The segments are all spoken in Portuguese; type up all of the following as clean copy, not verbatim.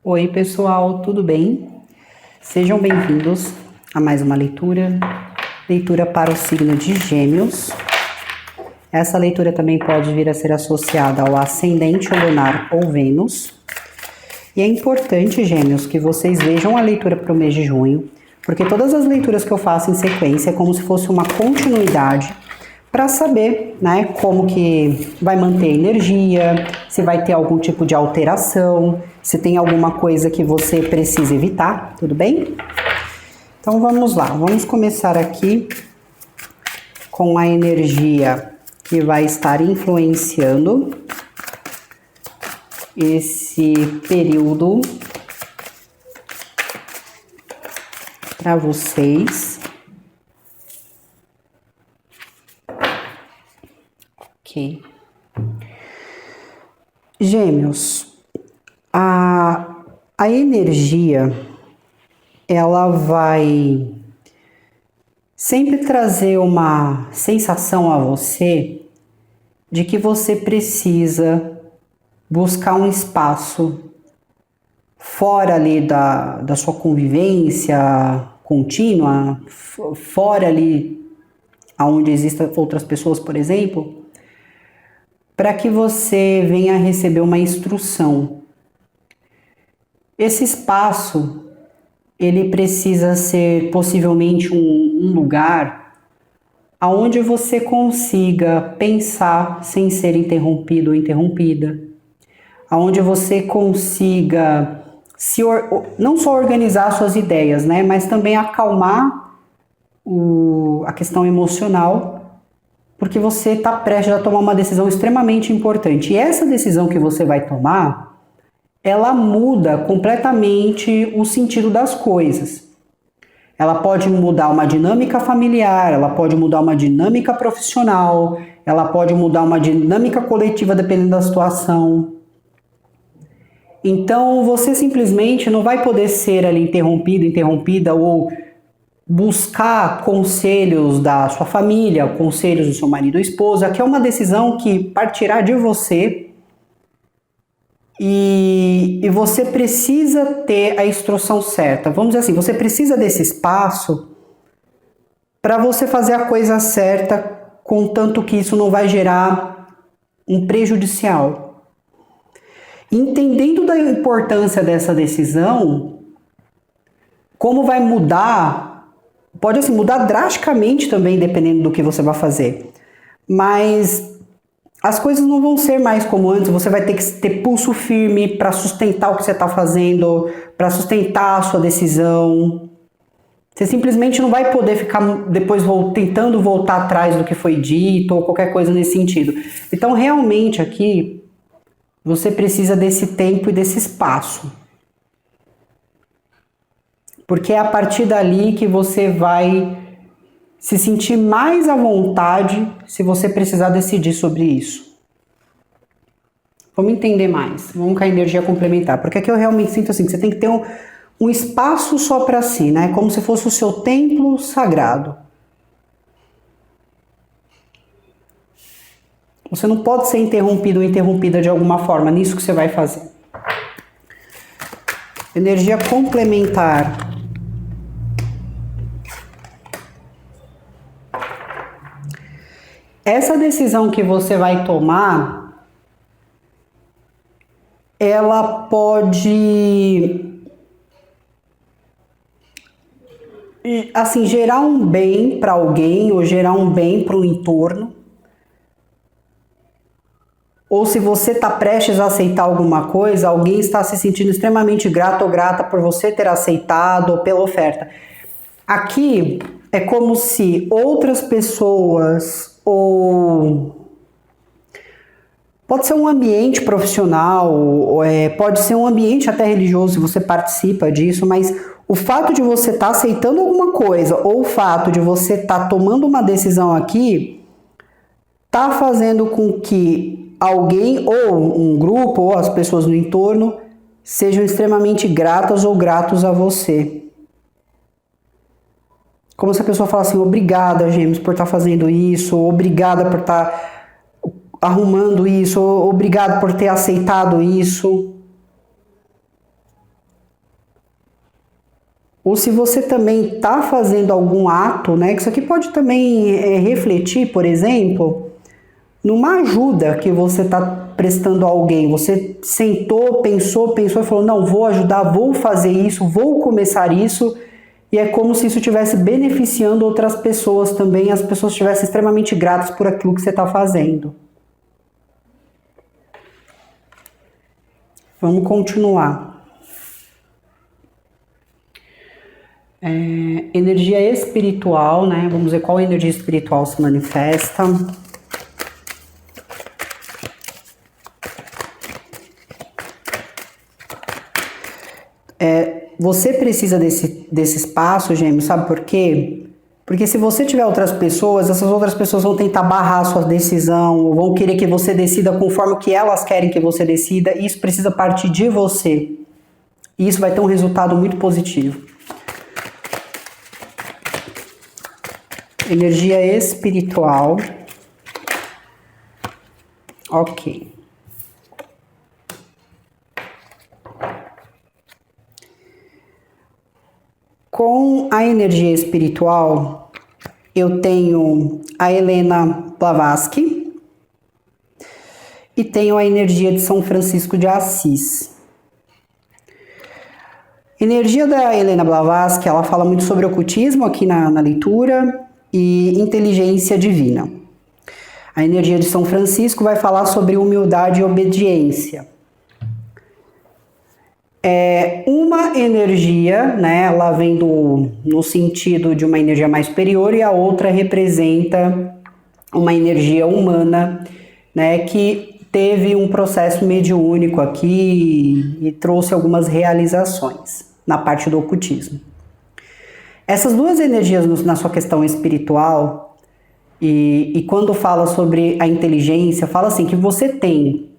Oi, pessoal, tudo bem? Sejam bem-vindos a mais uma leitura para o signo de Gêmeos. Essa leitura também pode vir a ser associada ao ascendente lunar ou Vênus. E é importante, Gêmeos, que vocês vejam a leitura para o mês de junho, porque todas as leituras que eu faço em sequência é como se fosse uma continuidade para saber, né, como que vai manter a energia, se vai ter algum tipo de alteração, se tem alguma coisa que você precisa evitar, tudo bem? Então vamos lá, vamos começar aqui com a energia que vai estar influenciando esse período para vocês. Ok. Gêmeos, a energia, ela vai sempre trazer uma sensação a você de que você precisa buscar um espaço fora ali da sua convivência contínua, fora ali onde existem outras pessoas, por exemplo, para que você venha receber uma instrução. Esse espaço, ele precisa ser possivelmente um lugar onde você consiga pensar sem ser interrompido ou interrompida, onde você consiga não só organizar suas ideias, né, mas também acalmar a questão emocional, porque você está prestes a tomar uma decisão extremamente importante. E essa decisão que você vai tomar, ela muda completamente o sentido das coisas. Ela pode mudar uma dinâmica familiar, ela pode mudar uma dinâmica profissional, ela pode mudar uma dinâmica coletiva dependendo da situação. Então você simplesmente não vai poder ser ali interrompido, interrompida ou buscar conselhos da sua família, conselhos do seu marido ou esposa, que é uma decisão que partirá de você e você precisa ter a instrução certa. Vamos dizer assim, você precisa desse espaço para você fazer a coisa certa, contanto que isso não vai gerar um prejudicial. Entendendo da importância dessa decisão, como vai mudar, pode assim, mudar drasticamente também, dependendo do que você vai fazer. Mas as coisas não vão ser mais como antes, você vai ter que ter pulso firme para sustentar o que você está fazendo, para sustentar a sua decisão. Você simplesmente não vai poder ficar depois tentando voltar atrás do que foi dito ou qualquer coisa nesse sentido. Então, realmente aqui, você precisa desse tempo e desse espaço. Porque é a partir dali que você vai se sentir mais à vontade se você precisar decidir sobre isso. Vamos entender mais, vamos com a energia complementar. Porque aqui eu realmente sinto assim, que você tem que ter um espaço só para si, né? Como se fosse o seu templo sagrado. Você não pode ser interrompido ou interrompida de alguma forma nisso que você vai fazer. Energia complementar. Essa decisão que você vai tomar, ela pode, assim, gerar um bem para alguém ou gerar um bem para o entorno. Ou se você está prestes a aceitar alguma coisa, alguém está se sentindo extremamente grato ou grata por você ter aceitado ou pela oferta. Aqui é como se outras pessoas ou pode ser um ambiente profissional, pode ser um ambiente até religioso se você participa disso, mas o fato de você estar aceitando alguma coisa ou o fato de você estar tomando uma decisão aqui está fazendo com que alguém ou um grupo ou as pessoas no entorno sejam extremamente gratas ou gratos a você. Como se a pessoa falasse assim, obrigada, Gêmeos, por estar fazendo isso, obrigada por estar arrumando isso, obrigado por ter aceitado isso. ou se você também está fazendo algum ato, né? Que isso aqui pode também refletir, por exemplo, numa ajuda que você está prestando a alguém. Você sentou, pensou e falou, não, vou ajudar, vou fazer isso, vou começar isso, e é como se isso estivesse beneficiando outras pessoas também, as pessoas estivessem extremamente gratas por aquilo que você está fazendo. Vamos continuar. Energia espiritual, né? Vamos ver qual energia espiritual se manifesta. Você precisa desse espaço, Gêmeos, sabe por quê? Porque se você tiver outras pessoas, essas outras pessoas vão tentar barrar a sua decisão, ou vão querer que você decida conforme o que elas querem que você decida, e isso precisa partir de você. E isso vai ter um resultado muito positivo. Energia espiritual. Ok. Com a energia espiritual, eu tenho a Helena Blavatsky e tenho a energia de São Francisco de Assis. A energia da Helena Blavatsky, ela fala muito sobre ocultismo aqui na leitura e inteligência divina. A energia de São Francisco vai falar sobre humildade e obediência. Uma energia, né, ela vem no sentido de uma energia mais superior, e a outra representa uma energia humana, né, que teve um processo mediúnico aqui e trouxe algumas realizações na parte do ocultismo. Essas duas energias na sua questão espiritual, e quando fala sobre a inteligência, fala assim que você tem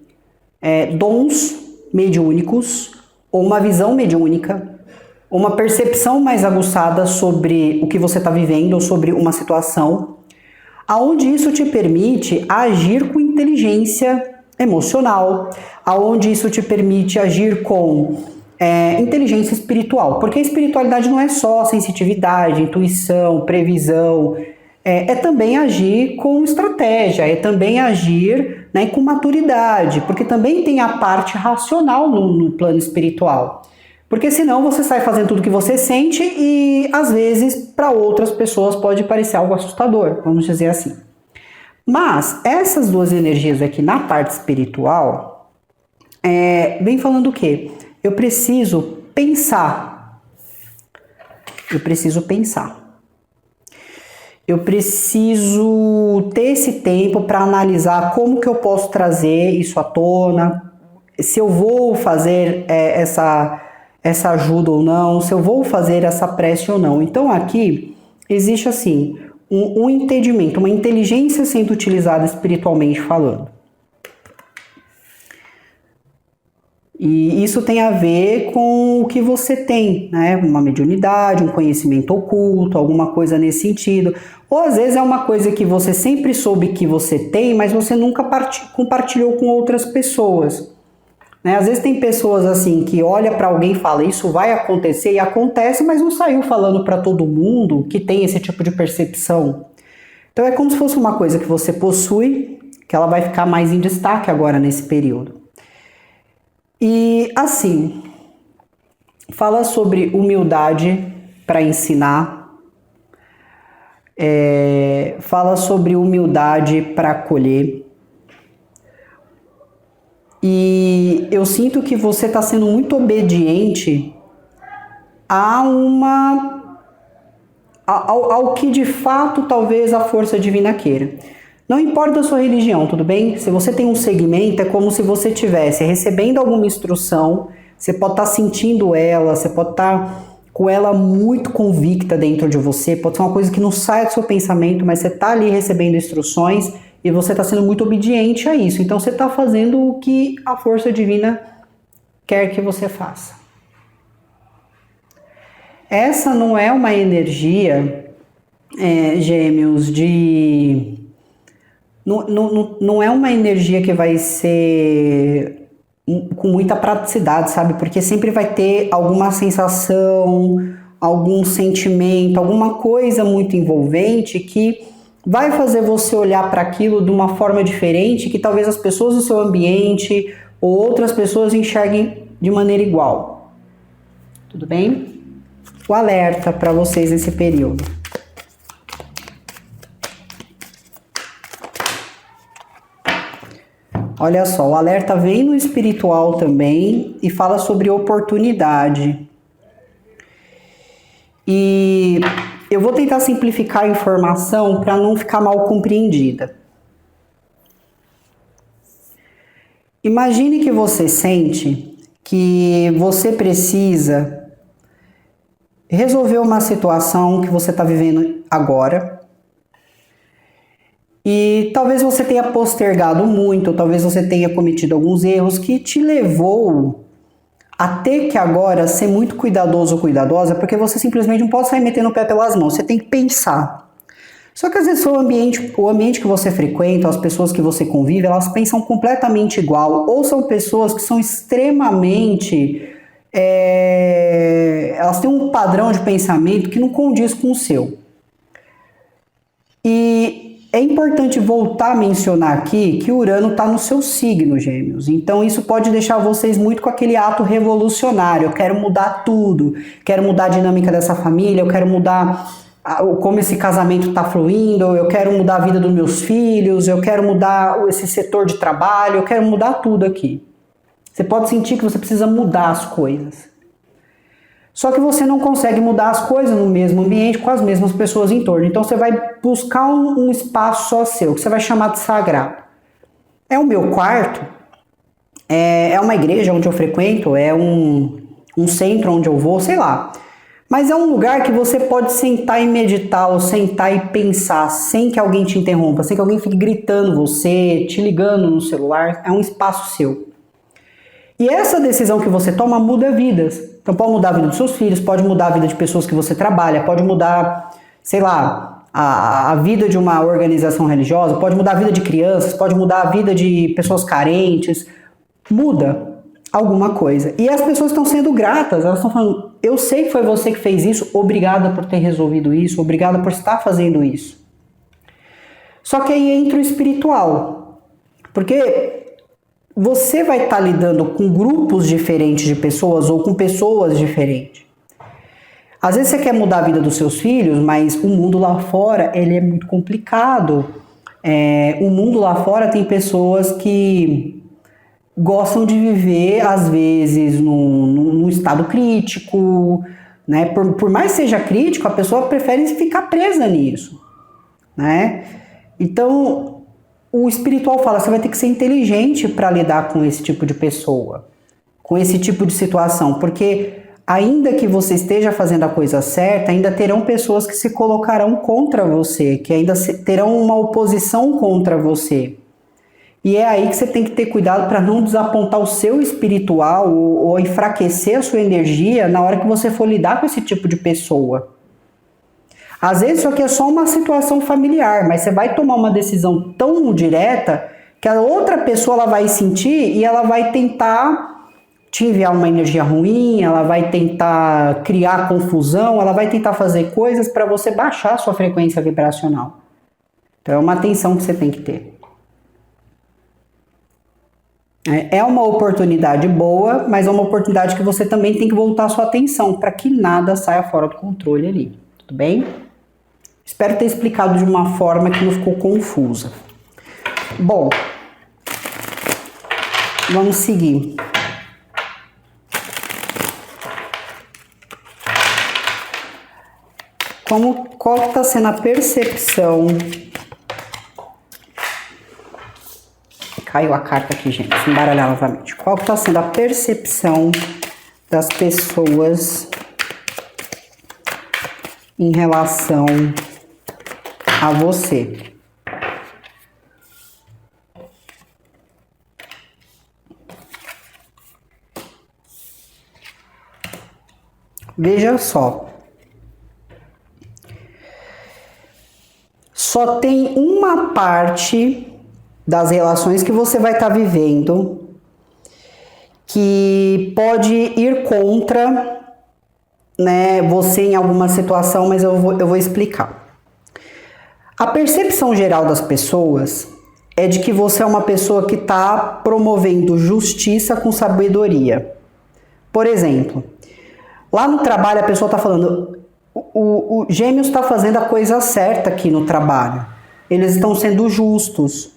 dons mediúnicos, ou uma visão mediúnica, ou uma percepção mais aguçada sobre o que você está vivendo, ou sobre uma situação, aonde isso te permite agir com inteligência emocional, aonde isso te permite agir com inteligência espiritual, porque a espiritualidade não é só sensitividade, intuição, previsão, é também agir com estratégia, é também agir, né, com maturidade, porque também tem a parte racional no plano espiritual. Porque senão você sai fazendo tudo que você sente e às vezes para outras pessoas pode parecer algo assustador, vamos dizer assim. Mas essas duas energias aqui na parte espiritual vem falando o quê? Eu preciso pensar. Eu preciso pensar. Eu preciso ter esse tempo para analisar como que eu posso trazer isso à tona, se eu vou fazer essa ajuda ou não, se eu vou fazer essa prece ou não. Então aqui existe assim um entendimento, uma inteligência sendo utilizada espiritualmente falando. E isso tem a ver com o que você tem, né? Uma mediunidade, um conhecimento oculto, alguma coisa nesse sentido. Ou às vezes é uma coisa que você sempre soube que você tem, mas você nunca compartilhou com outras pessoas. Né? Às vezes tem pessoas assim que olha para alguém e fala, isso vai acontecer, e acontece, mas não saiu falando para todo mundo que tem esse tipo de percepção. Então é como se fosse uma coisa que você possui, que ela vai ficar mais em destaque agora nesse período. E assim, fala sobre humildade para ensinar, fala sobre humildade para acolher. E eu sinto que você está sendo muito obediente ao que de fato talvez a força divina queira. Não importa a sua religião, tudo bem? Se você tem um segmento, é como se você estivesse recebendo alguma instrução, você pode estar sentindo ela, você pode estar com ela muito convicta dentro de você, pode ser uma coisa que não sai do seu pensamento, mas você está ali recebendo instruções e você está sendo muito obediente a isso. Então você está fazendo o que a força divina quer que você faça. Essa não é uma energia, Gêmeos, de... Não é uma energia que vai ser com muita praticidade, sabe? Porque sempre vai ter alguma sensação, algum sentimento, alguma coisa muito envolvente que vai fazer você olhar para aquilo de uma forma diferente, que talvez as pessoas do seu ambiente ou outras pessoas enxerguem de maneira igual. Tudo bem? O alerta para vocês nesse período. Olha só, o alerta vem no espiritual também e fala sobre oportunidade. E eu vou tentar simplificar a informação para não ficar mal compreendida. Imagine que você sente que você precisa resolver uma situação que você está vivendo agora. E talvez você tenha postergado muito, ou talvez você tenha cometido alguns erros que te levou a ter que agora ser muito cuidadoso ou cuidadosa, porque você simplesmente não pode sair metendo o pé pelas mãos, você tem que pensar. Só que às vezes o ambiente que você frequenta, as pessoas que você convive, elas pensam completamente igual, ou são pessoas que são extremamente... elas têm um padrão de pensamento que não condiz com o seu. E é importante voltar a mencionar aqui que Urano está no seu signo, Gêmeos. Então isso pode deixar vocês muito com aquele ato revolucionário. Eu quero mudar tudo, quero mudar a dinâmica dessa família, eu quero mudar como esse casamento está fluindo, eu quero mudar a vida dos meus filhos, eu quero mudar esse setor de trabalho, eu quero mudar tudo aqui. Você pode sentir que você precisa mudar as coisas. Só que você não consegue mudar as coisas no mesmo ambiente com as mesmas pessoas em torno. Então você vai buscar um espaço só seu, que você vai chamar de sagrado. É o meu quarto, é uma igreja onde eu frequento, é um centro onde eu vou, sei lá. Mas é um lugar que você pode sentar e meditar, ou sentar e pensar, sem que alguém te interrompa, sem que alguém fique gritando você, te ligando no celular. É um espaço seu. E essa decisão que você toma muda vidas. Então pode mudar a vida dos seus filhos, pode mudar a vida de pessoas que você trabalha, pode mudar, sei lá, a vida de uma organização religiosa, pode mudar a vida de crianças, pode mudar a vida de pessoas carentes. Muda alguma coisa. E as pessoas estão sendo gratas, elas estão falando, eu sei que foi você que fez isso, obrigada por ter resolvido isso, obrigada por estar fazendo isso. Só que aí entra o espiritual. Porque você vai estar lidando com grupos diferentes de pessoas ou com pessoas diferentes. Às vezes você quer mudar a vida dos seus filhos, mas o mundo lá fora ele é muito complicado. O mundo lá fora tem pessoas que gostam de viver, às vezes, num estado crítico, né? Por mais que seja crítico, a pessoa prefere ficar presa nisso, né? Então... o espiritual fala, você vai ter que ser inteligente para lidar com esse tipo de pessoa, com esse tipo de situação, porque ainda que você esteja fazendo a coisa certa, ainda terão pessoas que se colocarão contra você, que ainda terão uma oposição contra você. E é aí que você tem que ter cuidado para não desapontar o seu espiritual ou enfraquecer a sua energia na hora que você for lidar com esse tipo de pessoa. Às vezes isso aqui é só uma situação familiar, mas você vai tomar uma decisão tão direta que a outra pessoa ela vai sentir e ela vai tentar te enviar uma energia ruim, ela vai tentar criar confusão, ela vai tentar fazer coisas para você baixar a sua frequência vibracional. Então é uma atenção que você tem que ter. É uma oportunidade boa, mas é uma oportunidade que você também tem que voltar a sua atenção para que nada saia fora do controle ali. Tudo bem? Espero ter explicado de uma forma que não ficou confusa. Bom, vamos seguir. Qual está sendo a percepção? Caiu a carta aqui, gente. Deixa eu embaralhar novamente. Qual está sendo a percepção das pessoas em relação a você? Veja só. Só tem uma parte das relações que você vai estar vivendo que pode ir contra né, você em alguma situação, mas eu vou explicar. A percepção geral das pessoas é de que você é uma pessoa que está promovendo justiça com sabedoria. Por exemplo, lá no trabalho a pessoa está falando, o Gêmeos está fazendo a coisa certa aqui no trabalho. Eles estão sendo justos.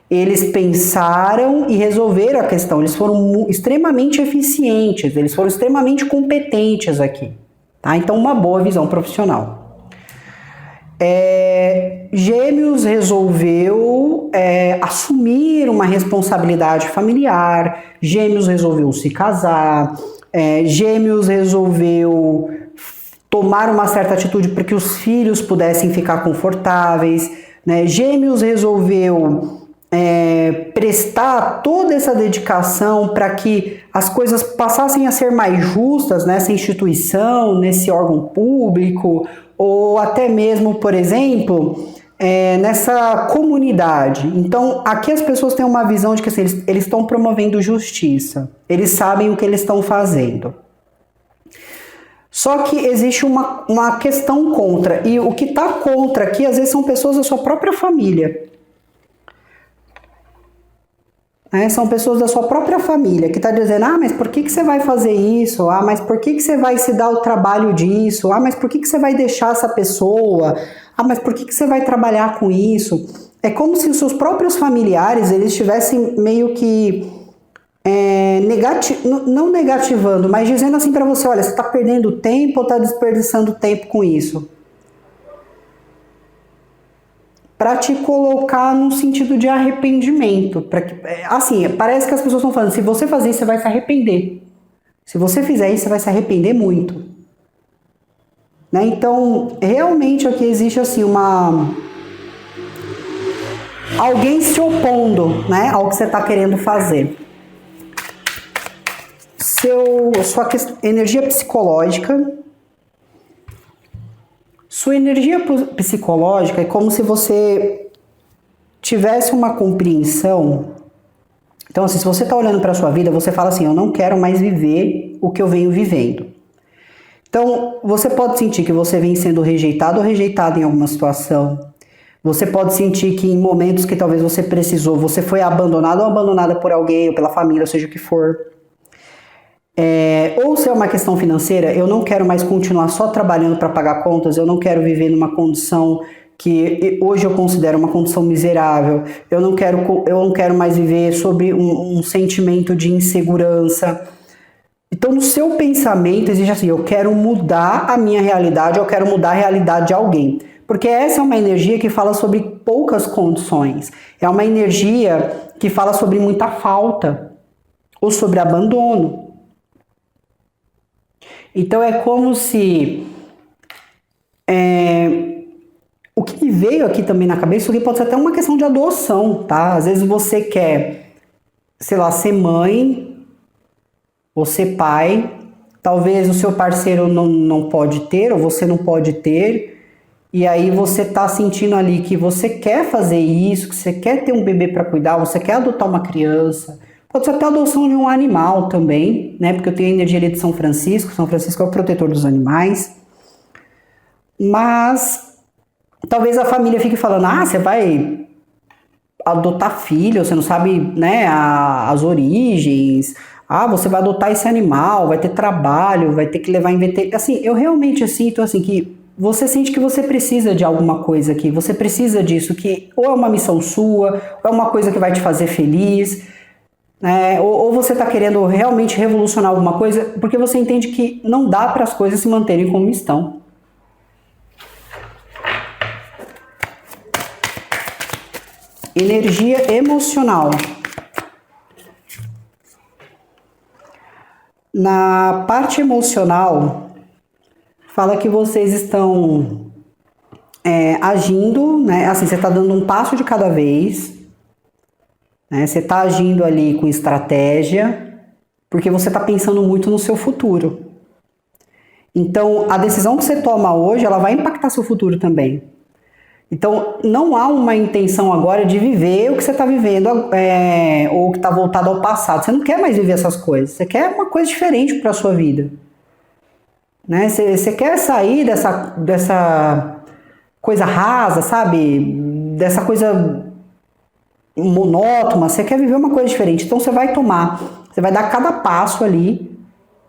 Eles pensaram e resolveram a questão. Eles foram extremamente eficientes, eles foram extremamente competentes aqui. Tá? Então, uma boa visão profissional. Gêmeos resolveu assumir uma responsabilidade familiar, Gêmeos resolveu se casar, Gêmeos resolveu tomar uma certa atitude para que os filhos pudessem ficar confortáveis, né? Gêmeos resolveu prestar toda essa dedicação para que as coisas passassem a ser mais justas nessa instituição, nesse órgão público, ou até mesmo, por exemplo, nessa comunidade. Então, aqui as pessoas têm uma visão de que assim, eles estão promovendo justiça, eles sabem o que eles estão fazendo. Só que existe uma questão contra, e o que está contra aqui, às vezes, são pessoas da sua própria família. São pessoas da sua própria família que está dizendo, mas por que você vai fazer isso? Mas por que você vai se dar o trabalho disso? Mas por que você vai deixar essa pessoa? Mas por que você vai trabalhar com isso? É como se os seus próprios familiares, eles estivessem meio que, não negativando, mas dizendo assim para você, olha, você está perdendo tempo ou está desperdiçando tempo com isso? Para te colocar num sentido de arrependimento. Assim, parece que as pessoas estão falando, se você fazer isso, você vai se arrepender. Se você fizer isso, você vai se arrepender muito. Né? Então, realmente aqui existe assim alguém se opondo, né, ao que você está querendo fazer. Sua energia psicológica. Sua energia psicológica é como se você tivesse uma compreensão. Então, assim, se você está olhando para a sua vida, você fala assim, eu não quero mais viver o que eu venho vivendo. Então, você pode sentir que você vem sendo rejeitado ou rejeitada em alguma situação. Você pode sentir que em momentos que talvez você precisou, você foi abandonado ou abandonada por alguém, ou pela família, ou seja o que for. Ou se é uma questão financeira, eu não quero mais continuar só trabalhando para pagar contas, eu não quero viver numa condição que hoje eu considero uma condição miserável, eu não quero mais viver sob um sentimento de insegurança. Então no seu pensamento existe assim, eu quero mudar a minha realidade, eu quero mudar a realidade de alguém. Porque essa é uma energia que fala sobre poucas condições, é uma energia que fala sobre muita falta, ou sobre abandono. Então é como se o que me veio aqui também na cabeça, isso aqui pode ser até uma questão de adoção, tá? Às vezes você quer, sei lá, ser mãe ou ser pai, talvez o seu parceiro não pode ter, ou você não pode ter, e aí você tá sentindo ali que você quer fazer isso, que você quer ter um bebê para cuidar, você quer adotar uma criança. Pode ser até a adoção de um animal também, né? Porque eu tenho a energia ali de São Francisco. São Francisco é o protetor dos animais. Mas talvez a família fique falando, você vai adotar filho, você não sabe, né, as origens. Você vai adotar esse animal, vai ter trabalho, vai ter que levar em veterinário. Assim, eu realmente sinto assim que você sente que você precisa de alguma coisa aqui. Você precisa disso, que ou é uma missão sua, ou é uma coisa que vai te fazer feliz. Ou você está querendo realmente revolucionar alguma coisa, porque você entende que não dá para as coisas se manterem como estão. Energia emocional. Na parte emocional, fala que vocês estão agindo, né? Assim, você está dando um passo de cada vez. Você está agindo ali com estratégia, porque você está pensando muito no seu futuro. Então, a decisão que você toma hoje, ela vai impactar seu futuro também. Então, não há uma intenção agora de viver o que você está vivendo, ou que está voltado ao passado. Você não quer mais viver essas coisas, você quer uma coisa diferente para a sua vida. né? Você quer sair dessa coisa rasa, sabe? Dessa coisa monótona, você quer viver uma coisa diferente. Então você vai dar cada passo ali,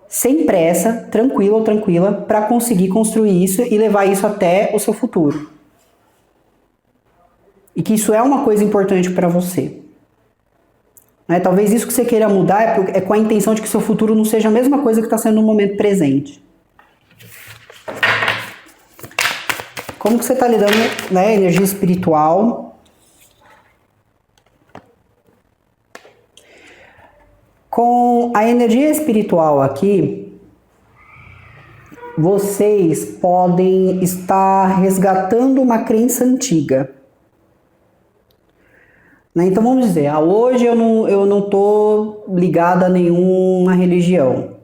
sem pressa, tranquilo ou tranquila, para conseguir construir isso e levar isso até o seu futuro. E que isso é uma coisa importante para você. Né? Talvez isso que você queira mudar é com a intenção de que seu futuro não seja a mesma coisa que está sendo no momento presente. Como que você está lidando, né, energia espiritual? Com a energia espiritual aqui, vocês podem estar resgatando uma crença antiga. Então vamos dizer, hoje eu não estou ligada a nenhuma religião.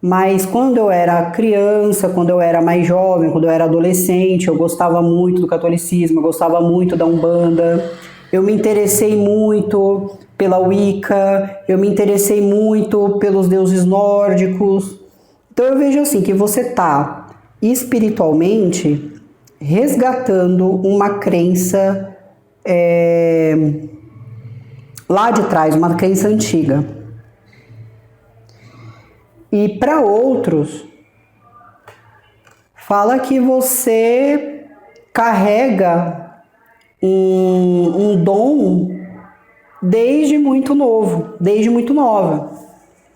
Mas quando eu era criança, quando eu era mais jovem, quando eu era adolescente, eu gostava muito do catolicismo, eu gostava muito da Umbanda, eu me interessei muito pela Wicca, eu me interessei muito pelos deuses nórdicos. Então eu vejo assim, que você está espiritualmente resgatando uma crença lá de trás, uma crença antiga. E para outros, fala que você carrega um dom desde muito novo, desde muito nova,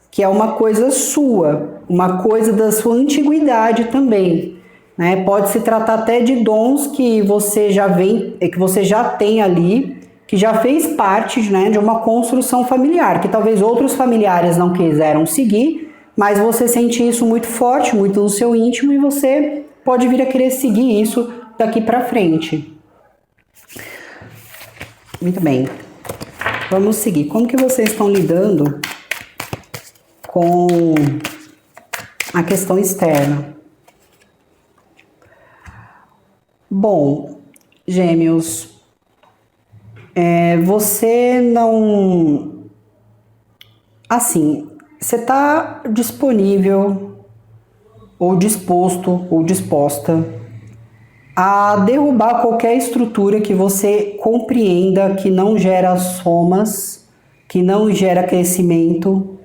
que é uma coisa sua, uma coisa da sua antiguidade também. Né? Pode se tratar até de dons que você já tem ali, que já fez parte, né, de uma construção familiar, que talvez outros familiares não quiseram seguir, mas você sente isso muito forte, muito no seu íntimo, e você pode vir a querer seguir isso daqui para frente. Muito bem. Vamos seguir. Como que vocês estão lidando com a questão externa? Bom, Gêmeos, você não... Assim, você está disponível, ou disposto, ou disposta a derrubar qualquer estrutura que você compreenda que não gera somas, que não gera crescimento.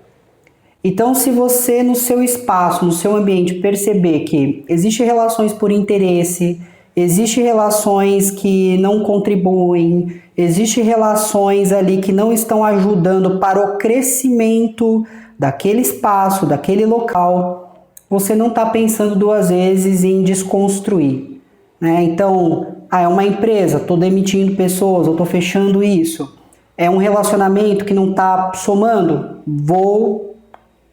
Então, se você no seu espaço, no seu ambiente, perceber que existem relações por interesse, existem relações que não contribuem, existem relações ali que não estão ajudando para o crescimento daquele espaço, daquele local, você não está pensando duas vezes em desconstruir. Né? Então, é uma empresa, estou demitindo pessoas, eu estou fechando isso. É um relacionamento que não está somando, vou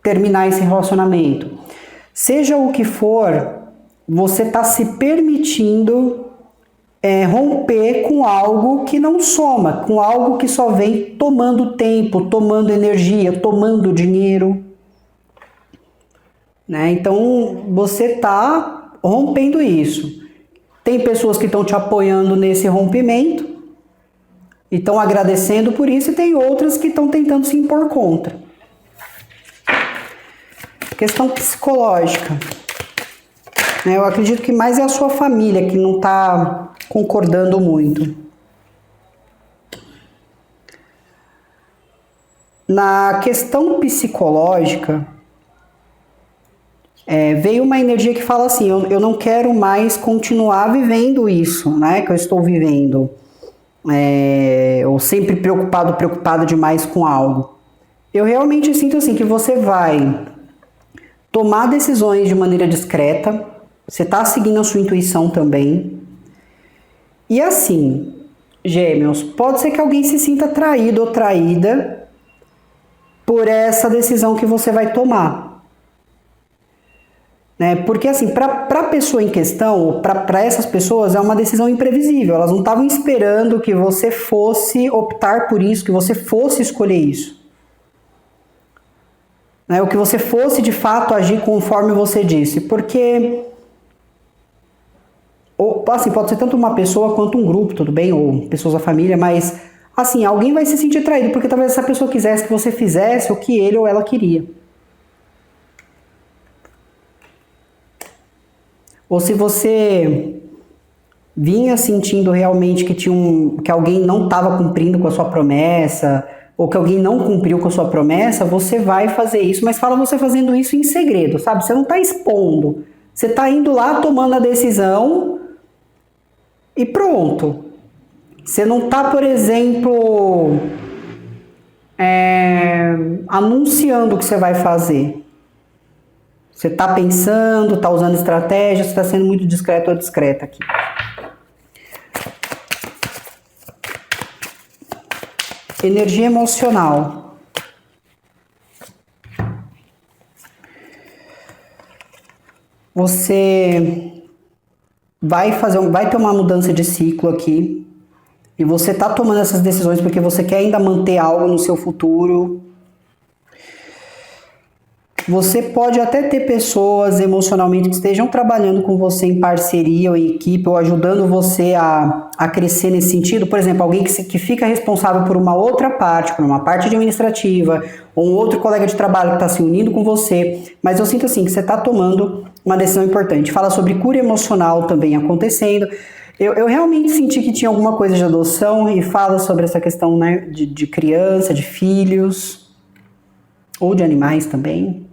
terminar esse relacionamento. Seja o que for, você está se permitindo romper com algo que não soma, com algo que só vem tomando tempo, tomando energia, tomando dinheiro. Né? Então, você está rompendo isso. Tem pessoas que estão te apoiando nesse rompimento e estão agradecendo por isso, e tem outras que estão tentando se impor contra. Questão psicológica. Eu acredito que mais é a sua família que não está concordando muito. Na questão psicológica, veio uma energia que fala assim, eu não quero mais continuar vivendo isso, né, que eu estou vivendo. Ou sempre preocupado demais com algo. Eu realmente sinto assim, que você vai tomar decisões de maneira discreta, você está seguindo a sua intuição também. E assim, Gêmeos, pode ser que alguém se sinta traído ou traída por essa decisão que você vai tomar. Né? Porque assim, para a pessoa em questão, para essas pessoas, é uma decisão imprevisível. Elas não estavam esperando que você fosse optar por isso, que você fosse escolher isso. Né? Ou que você fosse de fato agir conforme você disse. Porque, assim, pode ser tanto uma pessoa quanto um grupo, tudo bem? Ou pessoas da família, mas assim, alguém vai se sentir traído, porque talvez essa pessoa quisesse que você fizesse o que ele ou ela queria. ou se você vinha sentindo realmente que alguém não estava cumprindo com a sua promessa, ou que alguém não cumpriu com a sua promessa, você vai fazer isso, mas fala você fazendo isso em segredo, sabe? Você não está expondo, você está indo lá tomando a decisão e pronto. Você não está, por exemplo, anunciando o que você vai fazer. Você está pensando, está usando estratégia, você está sendo muito discreto ou discreta aqui. Energia emocional. Você vai ter uma mudança de ciclo aqui. E você está tomando essas decisões porque você quer ainda manter algo no seu futuro. Você pode até ter pessoas emocionalmente que estejam trabalhando com você em parceria ou em equipe, ou ajudando você a crescer nesse sentido. Por exemplo, alguém que fica responsável por uma outra parte, por uma parte administrativa, ou um outro colega de trabalho que está se unindo com você. Mas eu sinto assim que você está tomando uma decisão importante. Fala sobre cura emocional também acontecendo. Eu realmente senti que tinha alguma coisa de adoção e fala sobre essa questão, né, de criança, de filhos, ou de animais também.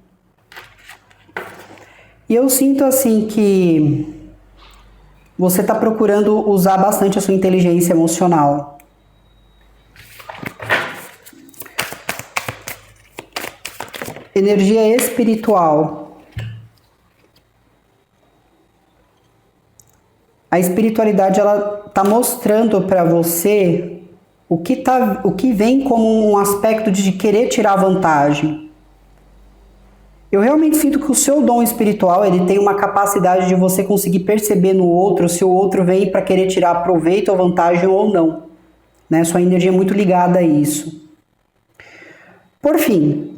E eu sinto assim que você está procurando usar bastante a sua inteligência emocional. Energia espiritual. A espiritualidade, ela está mostrando para você o que vem como um aspecto de querer tirar vantagem. Eu realmente sinto que o seu dom espiritual, ele tem uma capacidade de você conseguir perceber no outro se o outro vem para querer tirar proveito ou vantagem ou não. Né? Sua energia é muito ligada a isso. Por fim,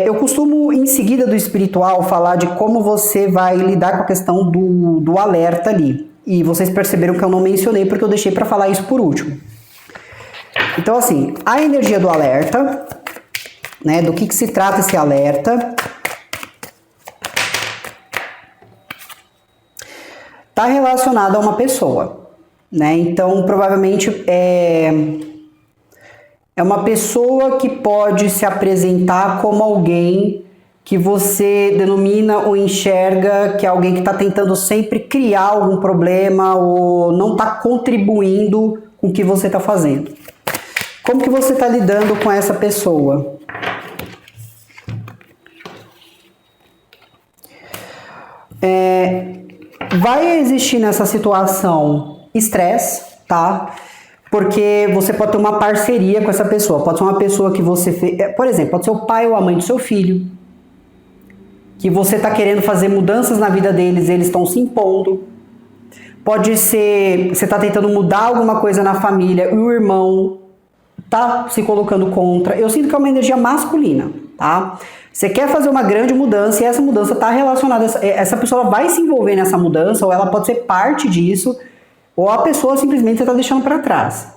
eu costumo, em seguida do espiritual, falar de como você vai lidar com a questão do alerta ali. E vocês perceberam que eu não mencionei porque eu deixei para falar isso por último. Então, assim, a energia do alerta, né, do que se trata esse alerta, está relacionado a uma pessoa, né? Então, provavelmente é uma pessoa que pode se apresentar como alguém que você denomina ou enxerga que é alguém que está tentando sempre criar algum problema ou não está contribuindo com o que você está fazendo. Como que você está lidando com essa pessoa? Vai existir nessa situação estresse, tá? Porque você pode ter uma parceria com essa pessoa. Pode ser uma pessoa que você fez... Por exemplo, pode ser o pai ou a mãe do seu filho. Que você está querendo fazer mudanças na vida deles, eles estão se impondo. Pode ser... Você está tentando mudar alguma coisa na família e o irmão tá se colocando contra. Eu sinto que é uma energia masculina, tá? Você quer fazer uma grande mudança e essa mudança está relacionada... Essa pessoa vai se envolver nessa mudança ou ela pode ser parte disso... Ou a pessoa simplesmente você está deixando para trás.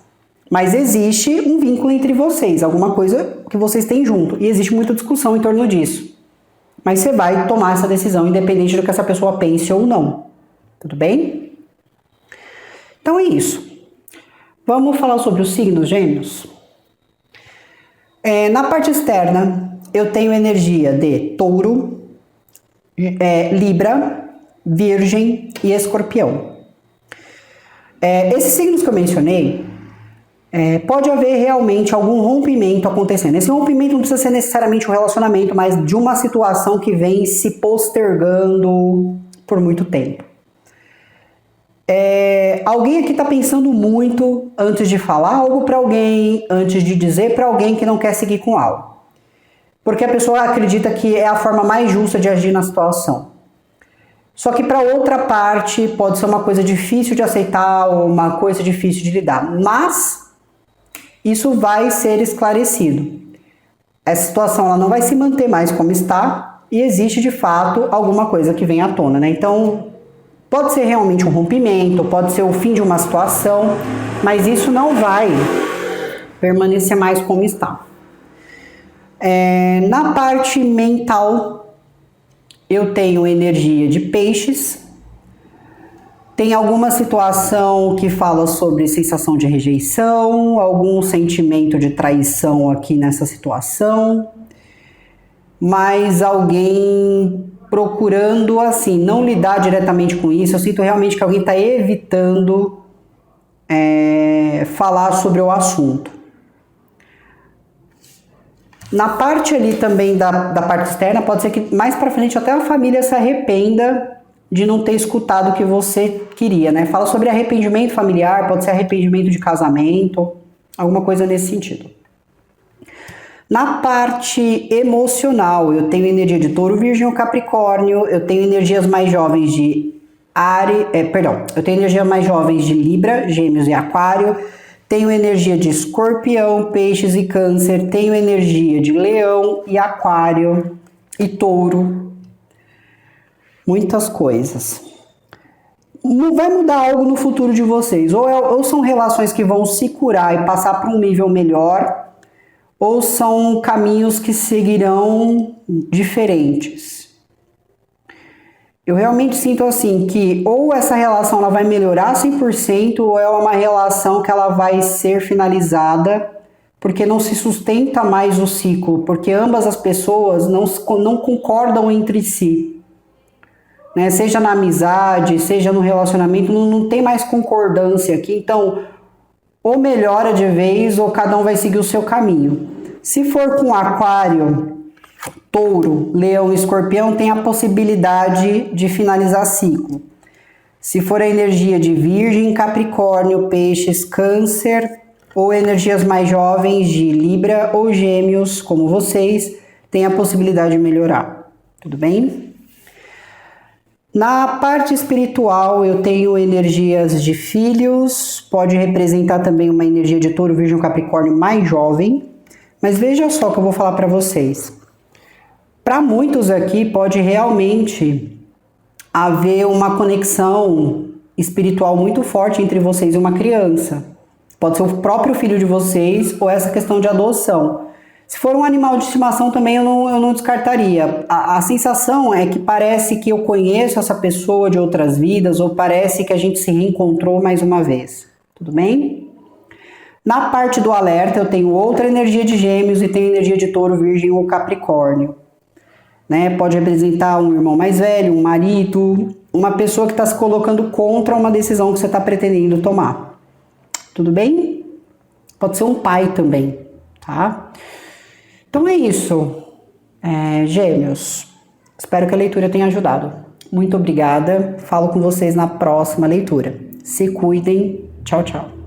Mas existe um vínculo entre vocês, alguma coisa que vocês têm junto. E existe muita discussão em torno disso. Mas você vai tomar essa decisão, independente do que essa pessoa pense ou não. Tudo bem? Então é isso. Vamos falar sobre os signos gêmeos? Na parte externa, eu tenho energia de touro, libra, virgem e escorpião. Esses signos que eu mencionei, pode haver realmente algum rompimento acontecendo. Esse rompimento não precisa ser necessariamente um relacionamento, mas de uma situação que vem se postergando por muito tempo. Alguém aqui está pensando muito antes de falar algo para alguém, antes de dizer para alguém que não quer seguir com algo. Porque a pessoa acredita que é a forma mais justa de agir na situação. Só que para outra parte pode ser uma coisa difícil de aceitar ou uma coisa difícil de lidar. Mas isso vai ser esclarecido. Essa situação ela não vai se manter mais como está e existe de fato alguma coisa que vem à tona, né? Então pode ser realmente um rompimento, pode ser o fim de uma situação, mas isso não vai permanecer mais como está. Na parte mental, eu tenho energia de peixes, Tem alguma situação que fala sobre sensação de rejeição, algum sentimento de traição aqui nessa situação, mas alguém procurando, assim, não lidar diretamente com isso. Eu sinto realmente que alguém está evitando falar sobre o assunto. Na parte ali também da parte externa, pode ser que mais pra frente até a família se arrependa de não ter escutado o que você queria, né? Fala sobre arrependimento familiar, pode ser arrependimento de casamento, alguma coisa nesse sentido. Na parte emocional, eu tenho energia de Touro, Virgem ou Capricórnio, eu tenho energias mais jovens de eu tenho energias mais jovens de Libra, Gêmeos e Aquário, tenho energia de Escorpião, Peixes e Câncer, tenho energia de Leão e Aquário e Touro. Muitas coisas. Vai mudar algo no futuro de vocês. Ou são relações que vão se curar e passar para um nível melhor, ou são caminhos que seguirão diferentes. Eu realmente sinto assim que ou essa relação ela vai melhorar 100% ou é uma relação que ela vai ser finalizada porque não se sustenta mais o ciclo, porque ambas as pessoas não concordam entre si. Né? Seja na amizade, seja no relacionamento, não tem mais concordância aqui. Então, ou melhora de vez ou cada um vai seguir o seu caminho. Se for com Aquário, Touro, Leão e Escorpião, tem a possibilidade de finalizar ciclo. Se for a energia de Virgem, Capricórnio, Peixes, Câncer, ou energias mais jovens de Libra ou Gêmeos, como vocês, tem a possibilidade de melhorar. Tudo bem? Na parte espiritual, eu tenho energias de Filhos, pode representar também uma energia de Touro, Virgem, Capricórnio mais jovem. Mas veja só o que eu vou falar para vocês. Para muitos aqui pode realmente haver uma conexão espiritual muito forte entre vocês e uma criança. Pode ser o próprio filho de vocês ou essa questão de adoção. Se for um animal de estimação também eu não descartaria. A sensação é que parece que eu conheço essa pessoa de outras vidas ou parece que a gente se reencontrou mais uma vez. Tudo bem? Na parte do alerta eu tenho outra energia de Gêmeos e tenho energia de Touro, Virgem ou Capricórnio. Né? Pode representar um irmão mais velho, um marido, uma pessoa que está se colocando contra uma decisão que você está pretendendo tomar. Tudo bem? Pode ser um pai também, tá? Então é isso, Gêmeos. Espero que a leitura tenha ajudado. Muito obrigada. Falo com vocês na próxima leitura. Se cuidem. Tchau, tchau.